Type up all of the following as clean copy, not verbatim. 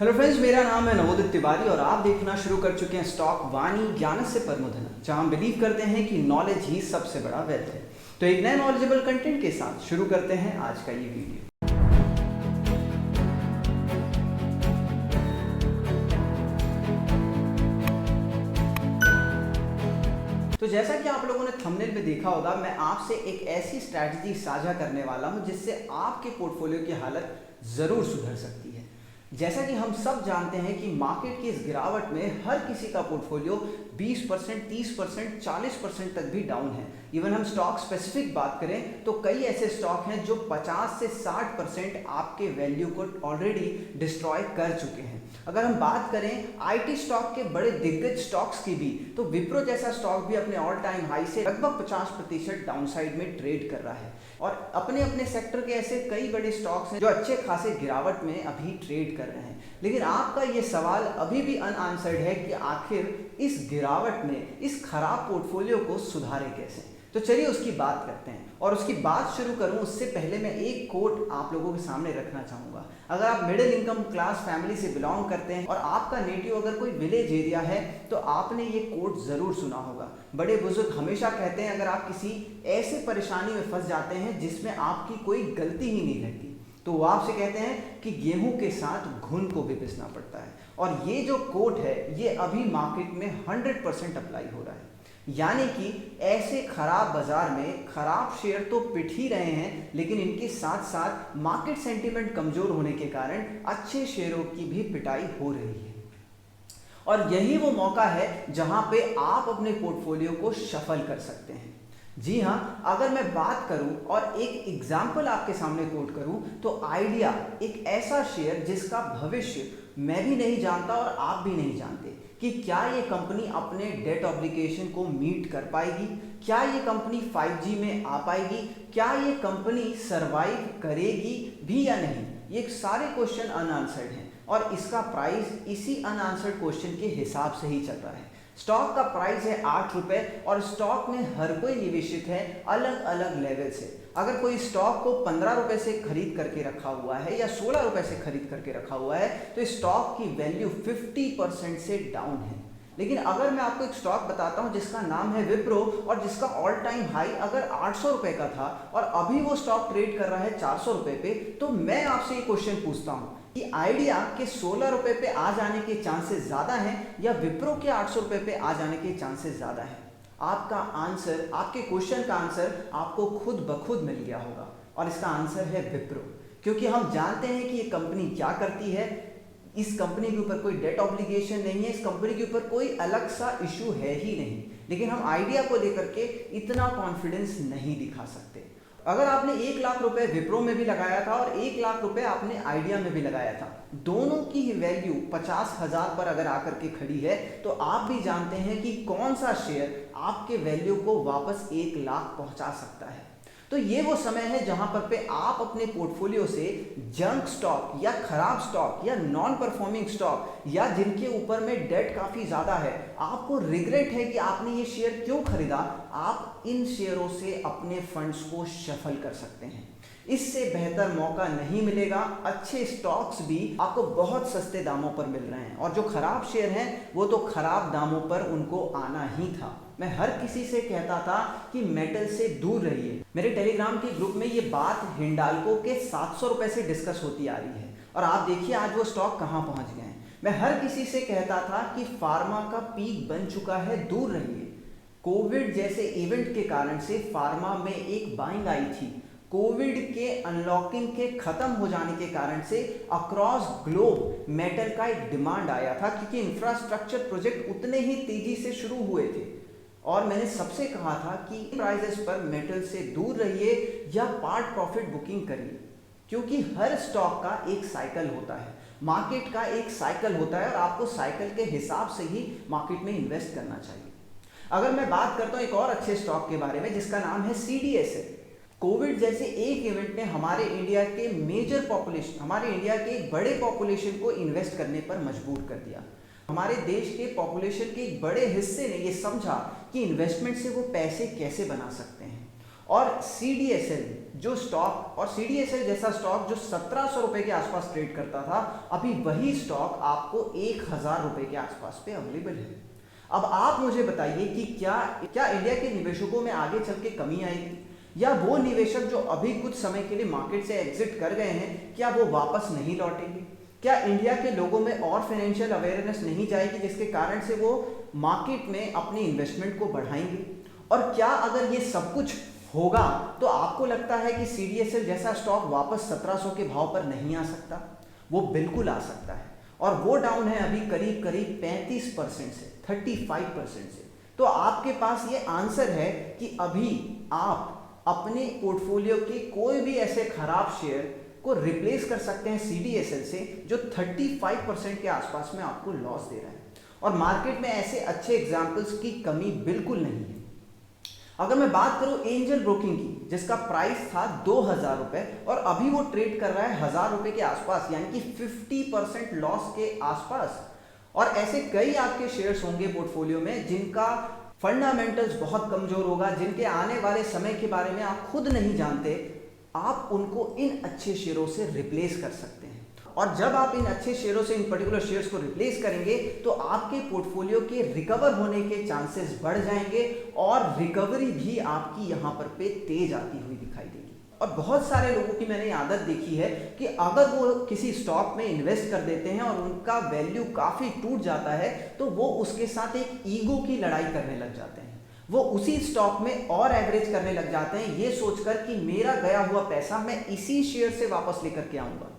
Hello friends, मेरा नाम है नवोदित तिवारी और आप देखना शुरू कर चुके हैं स्टॉक वाणी ज्ञानस्य परमो धनम, जहां हम बिलीव करते हैं कि नॉलेज ही सबसे बड़ा वेल्थ है। तो एक नए नॉलेजेबल कंटेंट के साथ शुरू करते हैं आज का ये वीडियो। तो जैसा कि आप लोगों ने थंबनेल में देखा होगा, मैं आपसे एक ऐसी स्ट्रैटेजी साझा करने वाला हूं जिससे आपके पोर्टफोलियो की हालत जरूर सुधर सकती है। जैसा कि हम सब जानते हैं कि मार्केट की इस गिरावट में हर किसी का पोर्टफोलियो 20%, 30%, 40% तक भी डाउन है। इवन हम स्टॉक स्पेसिफिक बात करें तो कई ऐसे स्टॉक हैं जो 50 से 60% आपके वैल्यू को ऑलरेडी डिस्ट्रॉय कर चुके हैं। अगर हम बात करें आईटी स्टॉक के बड़े दिग्गज स्टॉक्स की भी, तो विप्रो जैसा स्टॉक भी अपने ऑल टाइम हाई से लगभग 50% डाउनसाइड में ट्रेड कर रहा है। और अपने अपने सेक्टर के ऐसे कई बड़े स्टॉक्स हैं जो अच्छे खासे गिरावट में अभी ट्रेड कर रहे हैं। लेकिन आपका ये सवाल अभी भी अनआंसर्ड है कि आखिर इस गिरावट में इस खराब पोर्टफोलियो को सुधारे कैसे। तो चलिए उसकी बात करते हैं। और उसकी बात शुरू करूं उससे पहले मैं एक कोट आप लोगों के सामने रखना चाहूँगा। अगर आप मिडिल इनकम क्लास फैमिली से बिलोंग करते हैं और आपका नेटिव अगर कोई विलेज एरिया है तो आपने ये कोट ज़रूर सुना होगा। बड़े बुजुर्ग हमेशा कहते हैं, अगर आप किसी ऐसे परेशानी में फंस जाते हैं जिसमें आपकी कोई गलती ही नहीं रहती, तो वो आपसे कहते हैं कि गेहूं के साथ घुन को भी पिसना पड़ता है। और ये जो कोट है ये अभी मार्केट में 100% अप्लाई हो रहा है। यानी कि ऐसे खराब बाजार में खराब शेयर तो पिट ही रहे हैं, लेकिन इनके साथ साथ मार्केट सेंटीमेंट कमजोर होने के कारण अच्छे शेयरों की भी पिटाई हो रही है। और यही वो मौका है जहां पे आप अपने पोर्टफोलियो को शफल कर सकते हैं। जी हाँ, अगर मैं बात करूं और एक एग्जाम्पल आपके सामने कोट करूं तो आइडिया एक ऐसा शेयर जिसका भविष्य मैं भी नहीं जानता और आप भी नहीं जानते कि क्या ये कंपनी अपने डेट ऑब्लिगेशन को मीट कर पाएगी, क्या ये कंपनी 5G में आ पाएगी, क्या ये कंपनी सरवाइव करेगी भी या नहीं। ये सारे क्वेश्चन अनआंसर्ड हैं और इसका प्राइस इसी अनआंसर्ड क्वेश्चन के हिसाब से ही चल रहा है। स्टॉक का प्राइस है 8 रुपए और स्टॉक में हर कोई निवेशित है अलग अलग लेवल से। अगर कोई स्टॉक को 15 रुपए से खरीद करके रखा हुआ है या 16 रुपए से खरीद करके रखा हुआ है तो स्टॉक की वैल्यू 50% से डाउन है। लेकिन अगर मैं आपको एक स्टॉक बताता हूं जिसका नाम है विप्रो और जिसका ऑल टाइम हाई अगर 800 रुपए का था और अभी वो स्टॉक ट्रेड कर रहा है 400 रुपए पे, तो मैं आपसे ये क्वेश्चन पूछता हूं कि आइडिया के 16 रुपए पे आ जाने के चांसेस ज्यादा हैं या विप्रो के 800 रुपए पे आ जाने के चांसेस ज्यादा हैं। आपका आंसर, आपके क्वेश्चन का आंसर आपको खुद ब खुद मिल गया होगा और इसका आंसर है विप्रो। क्योंकि हम जानते हैं कि ये कंपनी क्या करती है। इस कंपनी के ऊपर कोई डेट ऑब्लिगेशन नहीं है, इस कंपनी के ऊपर कोई अलग सा इशू है ही नहीं। लेकिन हम आइडिया को लेकर के इतना कॉन्फिडेंस नहीं दिखा सकते। अगर आपने 1 लाख रुपए विप्रो में भी लगाया था और 1 लाख रुपए आपने आइडिया में भी लगाया था, दोनों की वैल्यू 50,000 पर अगर आकर के खड़ी है, तो आप भी जानते हैं कि कौन सा शेयर आपके वैल्यू को वापस 1 लाख पहुंचा सकता है। तो ये वो समय है जहां पर पे आप अपने पोर्टफोलियो से जंक स्टॉक या खराब स्टॉक या नॉन परफॉर्मिंग स्टॉक या जिनके ऊपर में डेट काफी ज्यादा है, आपको रिग्रेट है कि आपने ये शेयर क्यों खरीदा, आप इन शेयरों से अपने फंड्स को शफल कर सकते हैं। इससे बेहतर मौका नहीं मिलेगा। अच्छे स्टॉक्स भी आपको बहुत सस्ते दामों पर मिल रहे हैं और जो खराब शेयर हैं वो तो खराब दामों पर उनको आना ही था। मैं हर किसी से कहता था कि मेटल से दूर रहिए। मेरे टेलीग्राम के ग्रुप में ये बात हिंडाल्को के 700 रुपए से डिस्कस होती आ रही है और आप देखिए आज वो स्टॉक कहां पहुंच गए हैं। मैं हर किसी से कहता था कि फार्मा का पीक बन चुका है, दूर रहिए। कोविड जैसे इवेंट के कारण से फार्मा में एक बाइंग आई थी। कोविड के अनलॉकिंग के खत्म हो जाने के कारण से अक्रॉस ग्लोब मेटल का एक डिमांड आया था, क्योंकि इंफ्रास्ट्रक्चर प्रोजेक्ट उतने ही तेजी से शुरू हुए थे। और मैंने सबसे कहा था कि प्राइसेस पर मेटल से दूर रहिए या पार्ट प्रॉफिट बुकिंग करिए, क्योंकि हर स्टॉक का एक साइकिल होता है, मार्केट का एक साइकिल होता है और आपको साइकिल के हिसाब से ही मार्केट में इन्वेस्ट करना चाहिए। अगर मैं बात करता हूं एक और अच्छे स्टॉक के बारे में जिसका नाम है CDSL। कोविड जैसे एक इवेंट ने हमारे इंडिया के मेजर पॉपुलेशन, हमारे इंडिया के एक बड़े पॉपुलेशन को इन्वेस्ट करने पर मजबूर कर दिया। हमारे देश के पॉपुलेशन के एक बड़े हिस्से ने ये समझा कि इन्वेस्टमेंट से वो पैसे कैसे बना सकते हैं और CDSL जो स्टॉक, और CDSL जैसा स्टॉक जो 1700 रुपए के आसपास ट्रेड करता था, अभी वही स्टॉक आपको 1000 रुपए के आसपास पे अवेलेबल है। अब आप मुझे बताइए कि क्या इंडिया के निवेशकों में आगे चल के कमी आएगी, या वो निवेशक जो अभी कुछ समय के लिए मार्केट से एग्जिट कर गए हैं, क्या वो वापस नहीं लौटेंगे? क्या इंडिया के लोगों में और फाइनेंशियल अवेयरनेस नहीं जाएगी जिसके कारण से वो मार्केट में अपनी इन्वेस्टमेंट को बढ़ाएंगे? और क्या अगर ये सब कुछ होगा तो आपको लगता है कि CDSL जैसा स्टॉक वापस 1700 के भाव पर नहीं आ सकता? वो बिल्कुल आ सकता है, और वो डाउन है अभी करीब 35% से 35% से। तो आपके पास ये आंसर है कि अभी आप अपने पोर्टफोलियो के कोई भी ऐसे खराब शेयर को रिप्लेस कर सकते हैं CDSL से, जो 35% के आसपास में आपको लॉस दे रहा है। और मार्केट में ऐसे अच्छे एग्जांपल्स की कमी बिल्कुल नहीं है। अगर मैं बात करूं एंजल ब्रोकिंग की, जिसका प्राइस था 2000 रुपए और अभी वो ट्रेड कर रहा है 1000 रुपए के आसपास, यानी कि 50% लॉस के आसपास। और ऐसे कई आपके शेयर्स होंगे पोर्टफोलियो में जिनका फंडामेंटल्स बहुत कमजोर होगा, जिनके आने वाले समय के बारे में आप खुद नहीं जानते। आप उनको इन अच्छे शेयरों से रिप्लेस कर सकते हैं, और जब आप इन अच्छे शेयरों से इन पर्टिकुलर शेयर्स को रिप्लेस करेंगे तो आपके पोर्टफोलियो के रिकवर होने के चांसेस बढ़ जाएंगे, और रिकवरी भी आपकी यहां पर पे तेज आती हुई दिखाई देगी। और बहुत सारे लोगों की मैंने आदत देखी है कि अगर वो किसी स्टॉक में इन्वेस्ट कर देते हैं और उनका वैल्यू काफी टूट जाता है, तो वो उसके साथ एक ईगो की लड़ाई करने लग जाते हैं। वो उसी स्टॉक में और एवरेज करने लग जाते हैं, ये सोचकर कि मेरा गया हुआ पैसा मैं इसी शेयर से वापस लेकर के आऊंगा।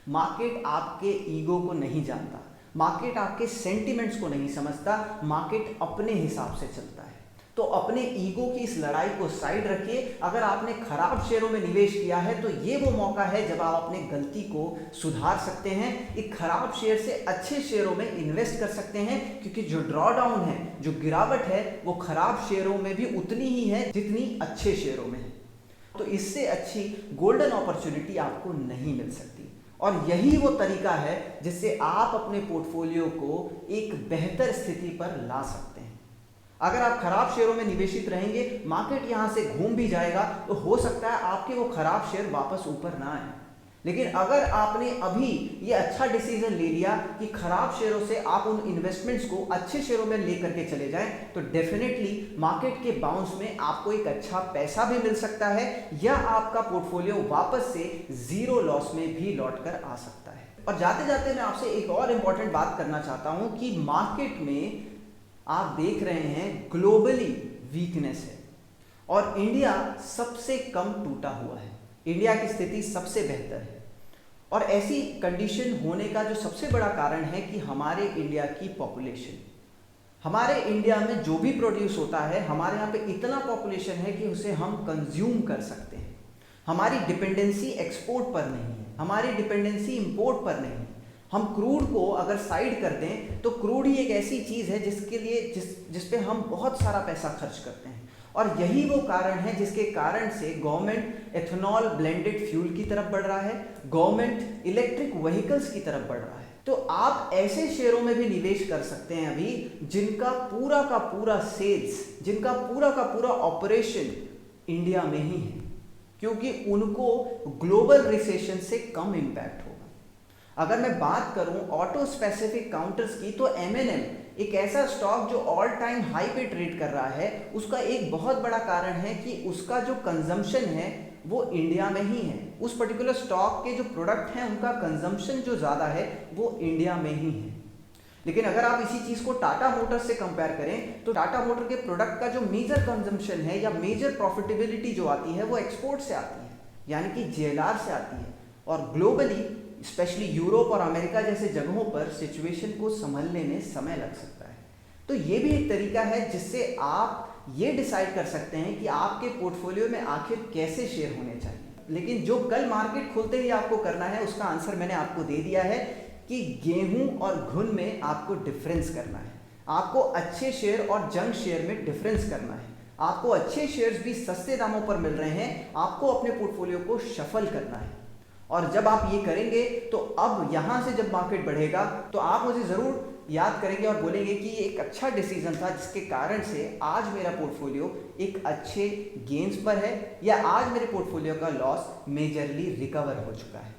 मार्केट आपके ईगो को नहीं जानता, मार्केट आपके सेंटिमेंट्स को नहीं समझता, मार्केट अपने हिसाब से चलता है। तो अपने ईगो की इस लड़ाई को साइड रखिए। अगर आपने खराब शेयरों में निवेश किया है तो ये वो मौका है जब आप अपने गलती को सुधार सकते हैं, एक खराब शेयर से अच्छे शेयरों में इन्वेस्ट कर सकते हैं, क्योंकि जो ड्रॉडाउन है, जो गिरावट है, वो खराब शेयरों में भी उतनी ही है जितनी अच्छे शेयरों में है। तो इससे अच्छी गोल्डन अपॉर्चुनिटी आपको नहीं मिल सकती, और यही वो तरीका है जिससे आप अपने पोर्टफोलियो को एक बेहतर स्थिति पर ला सकते हैं। अगर आप खराब शेयरों में निवेशित रहेंगे, मार्केट यहां से घूम भी जाएगा तो हो सकता है आपके वो खराब शेयर वापस ऊपर ना आए। लेकिन अगर आपने अभी ये अच्छा डिसीजन ले लिया कि खराब शेयरों से आप उन इन्वेस्टमेंट्स को अच्छे शेयरों में लेकर के चले जाएं, तो डेफिनेटली मार्केट के बाउंस में आपको एक अच्छा पैसा भी मिल सकता है, या आपका पोर्टफोलियो वापस से जीरो लॉस में भी लौट कर आ सकता है। और जाते जाते मैं आपसे एक और इंपॉर्टेंट बात करना चाहता हूं कि मार्केट में आप देख रहे हैं ग्लोबली वीकनेस है, और इंडिया सबसे कम टूटा हुआ है। इंडिया की स्थिति सबसे बेहतर है, और ऐसी कंडीशन होने का जो सबसे बड़ा कारण है कि हमारे इंडिया की पॉपुलेशन, हमारे इंडिया में जो भी प्रोड्यूस होता है, हमारे यहाँ पे इतना पॉपुलेशन है कि उसे हम कंज्यूम कर सकते हैं। हमारी डिपेंडेंसी एक्सपोर्ट पर नहीं है, हमारी डिपेंडेंसी इंपोर्ट पर नहीं है। हम क्रूड को अगर साइड कर दें तो क्रूड ही एक ऐसी चीज़ है जिसके लिए जिस पे हम बहुत सारा पैसा खर्च करते हैं, और यही वो कारण है जिसके कारण से गवर्नमेंट एथेनॉल ब्लेंडेड फ्यूल की तरफ बढ़ रहा है, गवर्नमेंट इलेक्ट्रिक व्हीकल्स की तरफ बढ़ रहा है। तो आप ऐसे शेयरों में भी निवेश कर सकते हैं अभी जिनका पूरा का पूरा सेल्स, जिनका पूरा का पूरा ऑपरेशन इंडिया में ही है, क्योंकि उनको ग्लोबल रिसेशन से कम इम्पैक्ट होगा। अगर मैं बात करूं ऑटो स्पेसिफिक काउंटर्स की, तो M&M एक ऐसा स्टॉक जो ऑल टाइम हाई पे ट्रेड कर रहा है, उसका एक बहुत बड़ा कारण है कि उसका जो कंजम्पशन है वो इंडिया में ही है। उस पर्टिकुलर स्टॉक के जो प्रोडक्ट हैं उनका कंजम्पशन जो ज़्यादा है वो इंडिया में ही है। लेकिन अगर आप इसी चीज़ को टाटा मोटर्स से कंपेयर करें तो टाटा मोटर के प्रोडक्ट का जो मेजर कंजम्पशन है या मेजर प्रॉफिटेबिलिटी जो आती है वो एक्सपोर्ट से आती है, यानी कि JLR से आती है। और ग्लोबली स्पेशली यूरोप और अमेरिका जैसे जगहों पर सिचुएशन को संभलने में समय लग सकता है। तो ये भी एक तरीका है जिससे आप ये डिसाइड कर सकते हैं कि आपके पोर्टफोलियो में आखिर कैसे शेयर होने चाहिए। लेकिन जो कल मार्केट खुलते ही आपको करना है उसका आंसर मैंने आपको दे दिया है कि गेहूं और घुन में आपको डिफरेंस करना है। आपको अच्छे शेयर और जंक शेयर में डिफरेंस करना है। आपको अच्छे शेयर्स भी सस्ते दामों पर मिल रहे हैं, आपको अपने पोर्टफोलियो को शफल करना है। और जब आप ये करेंगे तो अब यहाँ से जब मार्केट बढ़ेगा तो आप मुझे ज़रूर याद करेंगे और बोलेंगे कि ये एक अच्छा डिसीजन था जिसके कारण से आज मेरा पोर्टफोलियो एक अच्छे गेन्स पर है, या आज मेरे पोर्टफोलियो का लॉस मेजरली रिकवर हो चुका है।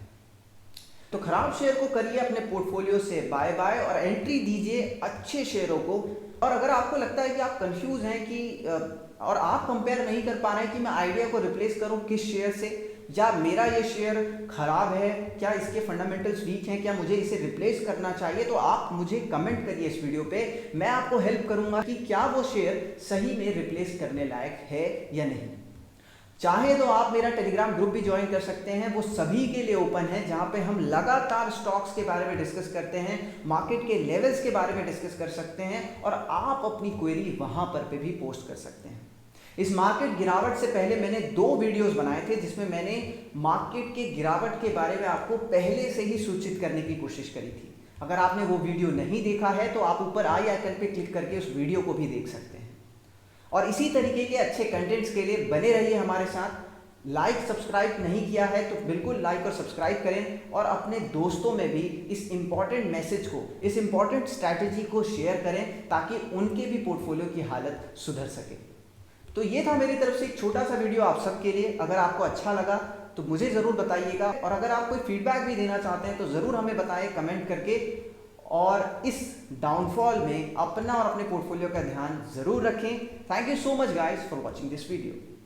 तो खराब शेयर को करिए अपने पोर्टफोलियो से बाय बाय और एंट्री दीजिए अच्छे शेयरों को। और अगर आपको लगता है कि आप कंफ्यूज हैं कि और आप कंपेयर नहीं कर पा रहे हैं कि मैं आइडिया को रिप्लेस करूं किस शेयर से, या मेरा ये शेयर खराब है, क्या इसके फंडामेंटल्स वीक हैं, क्या मुझे इसे रिप्लेस करना चाहिए, तो आप मुझे कमेंट करिए इस वीडियो पे। मैं आपको हेल्प करूंगा कि क्या वो शेयर सही में रिप्लेस करने लायक है या नहीं। चाहे तो आप मेरा टेलीग्राम ग्रुप भी ज्वाइन कर सकते हैं, वो सभी के लिए ओपन है, जहां पे हम लगातार स्टॉक्स के बारे में डिस्कस करते हैं, मार्केट के लेवल्स के बारे में डिस्कस कर सकते हैं, और आप अपनी क्वेरी वहां पर पे भी पोस्ट कर सकते हैं। इस मार्केट गिरावट से पहले मैंने 2 वीडियोस बनाए थे जिसमें मैंने मार्केट के गिरावट के बारे में आपको पहले से ही सूचित करने की कोशिश करी थी। अगर आपने वो वीडियो नहीं देखा है तो आप ऊपर आई आइकन पे क्लिक करके उस वीडियो को भी देख सकते हैं। और इसी तरीके के अच्छे कंटेंट्स के लिए बने रहिए हमारे साथ। लाइक सब्सक्राइब नहीं किया है तो बिल्कुल लाइक और सब्सक्राइब करें, और अपने दोस्तों में भी इस इंपॉर्टेंट मैसेज को, इस इंपॉर्टेंट स्ट्रैटेजी को शेयर करें ताकि उनके भी पोर्टफोलियो की हालत सुधर सके। तो ये था मेरी तरफ से एक छोटा सा वीडियो आप सबके लिए। अगर आपको अच्छा लगा तो मुझे ज़रूर बताइएगा, और अगर आप कोई फीडबैक भी देना चाहते हैं तो ज़रूर हमें बताएं कमेंट करके। और इस डाउनफॉल में अपना और अपने पोर्टफोलियो का ध्यान ज़रूर रखें। Thank you so much guys for watching this video.